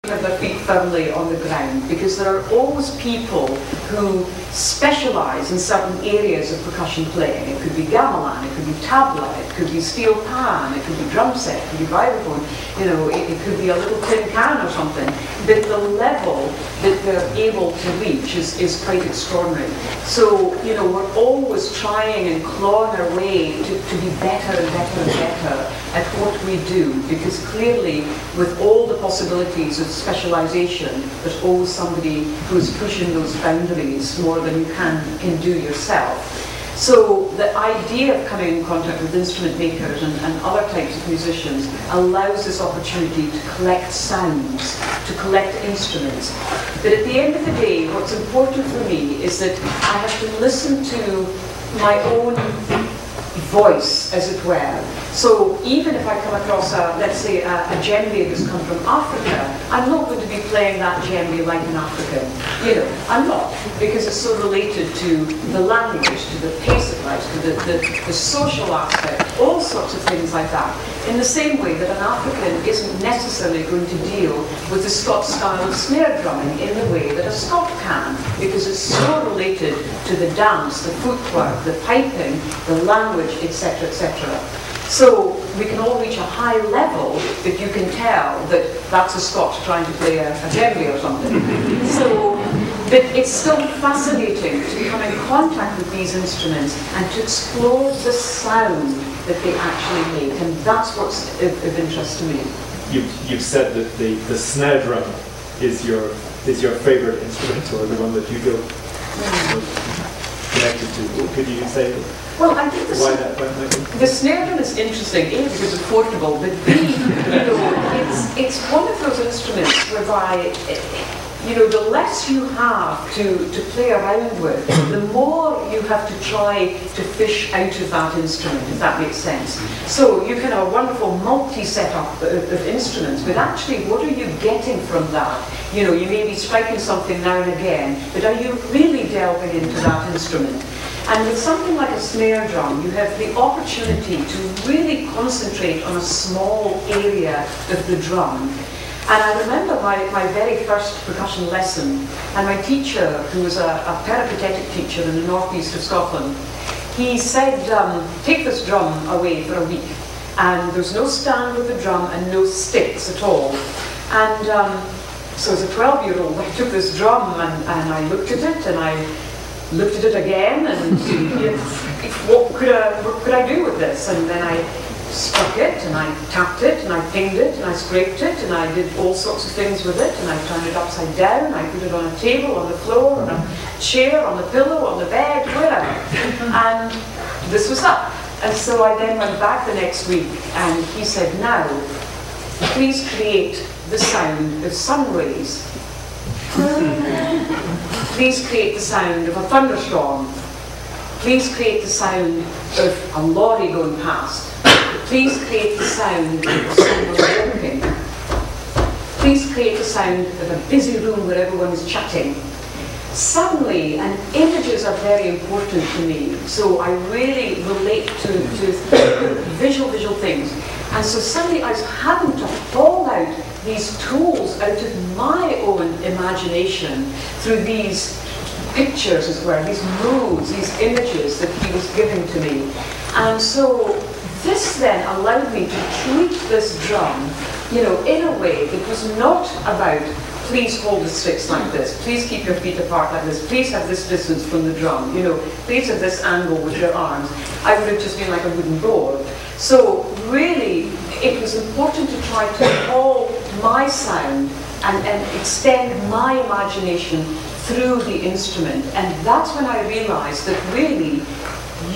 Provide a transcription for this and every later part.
have their feet firmly on the ground, because there are always people who specialise in certain areas of percussion playing. It could be gamelan, it could be tabla, it could be steel pan, it could be drum set, it could be vibraphone, you know, it could be a little tin can or something. But the level that they're able to reach is quite extraordinary. So, you know, we're always trying and clawing our way to be better and better and better at what we do, because clearly with all the possibilities of specialisation, there's always somebody who's pushing those boundaries more than you can do yourself. So the idea of coming in contact with instrument makers and other types of musicians allows this opportunity to collect sounds, to collect instruments. But at the end of the day, what's important for me is that I have to listen to my own voice, as it were. So even if I come across, let's say, a djembe that's come from Africa, I'm not going to be playing that djembe like an African. You know, I'm not, because it's so related to the language, to the pace of life, to the social aspect, all sorts of things like that. In the same way that an African isn't necessarily going to deal with the Scots style of snare drumming in the way that a Scot can, because it's so related to the dance, the footwork, the piping, the language, etc., etc. So we can all reach a high level that you can tell that that's a Scot trying to play a djembe or something. So, but it's still fascinating to come in contact with these instruments and to explore the sound that they actually make, and that's what's of interest to me. You've said that the snare drum is your favorite instrument, or the one that you feel connected to. Could you say? Well, I think the snare drum is interesting, A, because it's portable, but B, you know, it's one of those instruments whereby, you know, the less you have to play around with, the more you have to try to fish out of that instrument, if that makes sense. So you can have a wonderful multi-setup of instruments, but actually, what are you getting from that? You know, you may be striking something now and again, but are you really delving into that instrument? And with something like a snare drum, you have the opportunity to really concentrate on a small area of the drum. And I remember my very first percussion lesson, and my teacher, who was a peripatetic teacher in the northeast of Scotland, he said, take this drum away for a week. And there's no stand with the drum and no sticks at all. And so as a 12-year-old, I took this drum and I looked at it, and I looked at it again, and you know, what could I do with this? And then I struck it, and I tapped it, and I pinged it, and I scraped it, and I did all sorts of things with it, and I turned it upside down, I put it on a table, on the floor, on a chair, on the pillow, on the bed, wherever. And this was that. And so I then went back the next week, and he said, now, please create the sound of sun rays. Please create the sound of a thunderstorm. Please create the sound of a lorry going past. Please create the sound of someone walking. Please create the sound of a busy room where everyone is chatting. Suddenly, and images are very important to me, so I really relate to visual things. And so suddenly I was having to haul out these tools out of my own imagination through these pictures, as it were, these moods, these images that he was giving to me. And so this then allowed me to treat this drum, you know, in a way that was not about, please hold the sticks like this, please keep your feet apart like this, please have this distance from the drum, you know, please have this angle with your arms. I would have just been like a wooden board. So really, it was important to try to haul my sound and extend my imagination through the instrument. And that's when I realized that really,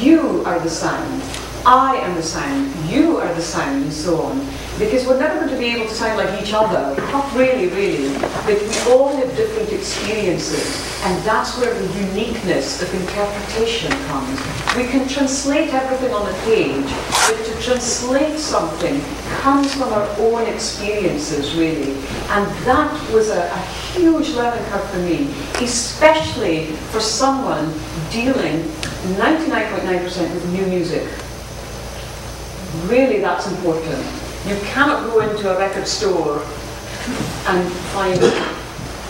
you are the sound. I am the sound, you are the sound, and so on. Because we're never going to be able to sound like each other, not really, but we all have different experiences, and that's where the uniqueness of interpretation comes. We can translate everything on the page, but to translate something comes from our own experiences, really. And that was a huge learning curve for me, especially for someone dealing 99.9% with new music. Really, that's important. You cannot go into a record store and find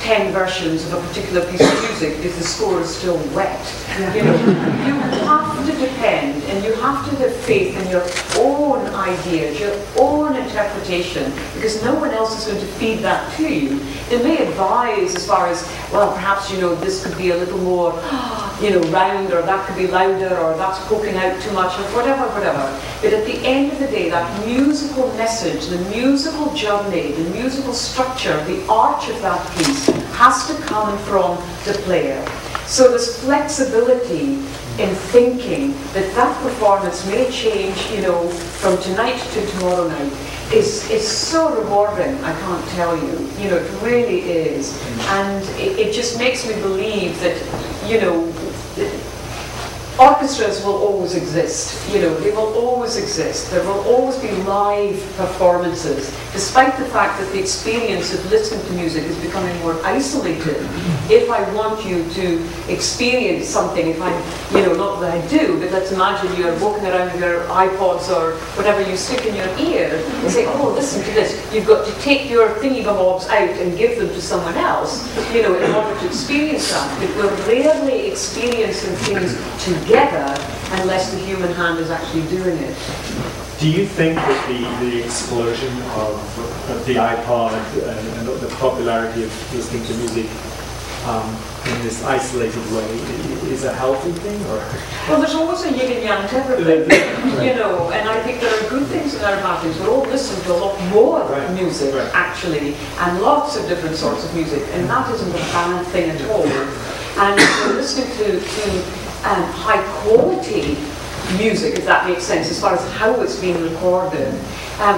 10 versions of a particular piece of music if the score is still wet. You know, you have to depend and you have to have faith in your own ideas, your own interpretation, because no one else is going to feed that to you. They may advise as far as, well, perhaps, you know, this could be a little more, you know, round, or that could be louder, or that's poking out too much, or whatever, whatever. But at the end of the day, that musical message, the musical journey, the musical structure, the arch of that piece has to come from the player. So there's flexibility in thinking that that performance may change, you know, from tonight to tomorrow night is so rewarding, I can't tell you. You know, it really is. And it just makes me believe that, you know, orchestras will always exist, you know, they will always exist. There will always be live performances, despite the fact that the experience of listening to music is becoming more isolated. If I want you to experience something, if I'm, you know, not that I do, but let's imagine you're walking around with your iPods or whatever you stick in your ear and say, oh, listen to this. You've got to take your thingy-bobs out and give them to someone else, you know, in order to experience that. But we're rarely experiencing things together unless the human hand is actually doing it. Do you think that the explosion of the iPod and the popularity of listening to music in this isolated way is a healthy thing, or? Well, there's always a yin and yang to everything, you know, and I think there are good things and there are bad things. We're all listening to a lot more music, actually, and lots of different sorts of music, and that isn't a bad thing at all. And we're listening to high quality music, if that makes sense, as far as how it's being recorded.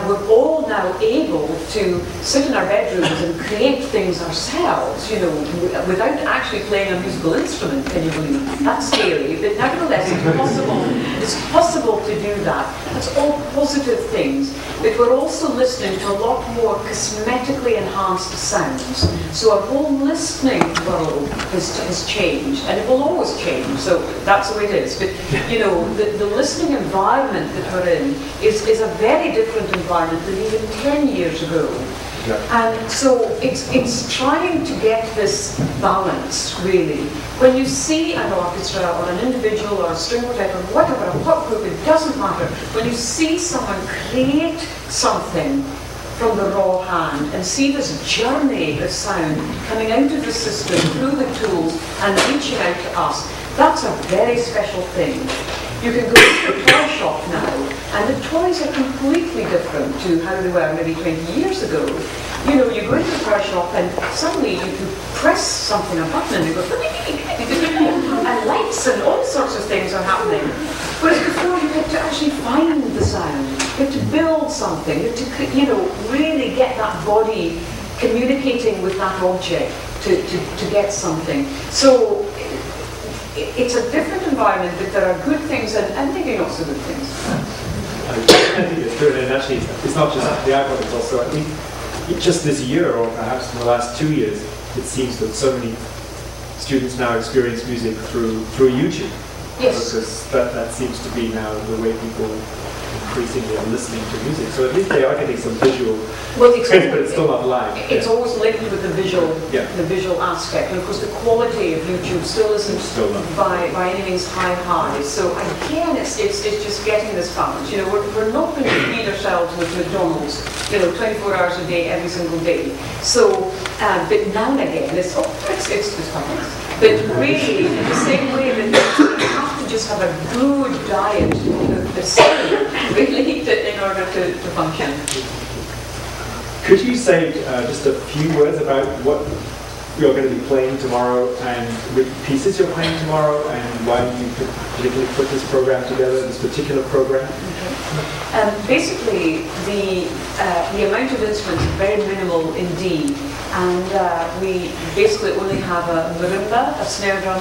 We're all now able to sit in our bedrooms and create things ourselves, you know, without actually playing a musical instrument, can you believe? That's scary, but nevertheless it's possible to do that. That's all positive things. But we're also listening to a lot more cosmetically enhanced sounds. So our whole listening world has changed, and it will always change, so that's the way it is. But, you know, the listening environment that we're in is a very different environment than even 10 years ago. Yeah. And so it's trying to get this balance, really. When you see an orchestra or an individual or a string quartet or whatever, a pop group, it doesn't matter. When you see someone create something from the raw hand and see this journey of sound coming out of the system through the tools and reaching out to us, that's a very special thing. You can go to a toy shop now, and the toys are completely different to how they were maybe 20 years ago. You know, you go into a toy shop and suddenly you press something, a button, and you go, and lights and all sorts of things are happening. Whereas before you had to actually find the sound, you had to build something, you had to, you know, really get that body communicating with that object to get something. So it's a different environment, but there are good things and maybe not so good things. I think it's true, and actually it's not just the iPod, it's also, I think, just this year, or perhaps in the last 2 years, it seems that so many students now experience music through YouTube. Yes. Because that seems to be now the way people increasingly are listening to music. So at least they are getting some visual, but it's still not live. It's always linked with the visual aspect. And of course the quality of YouTube still isn't by any means high. So again, it's just getting this balance. You know, we're not going to feed ourselves with McDonald's, you know, 24 hours a day, every single day. So, but now and again, it's quite nice. But really, in the same way that you have to just have a good diet of the sound, really, in order to function. Could you say just a few words about what you're going to be playing tomorrow and which pieces you're playing tomorrow and why you particularly put this program together, this particular program? Okay. Basically, the amount of instruments is very minimal indeed. And we basically only have a marimba, a snare drum,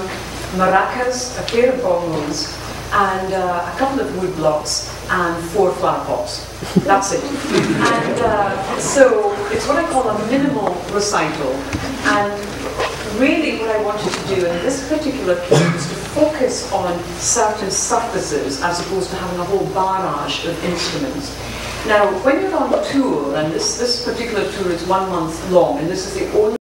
maracas, a pair of bongos, and a couple of wood blocks and 4 flower pots. That's it. And so it's what I call a minimal recital. And really what I wanted to do in this particular piece was to focus on certain surfaces as opposed to having a whole barrage of instruments. Now, when you're on tour, and this particular tour is 1 month long, and this is the only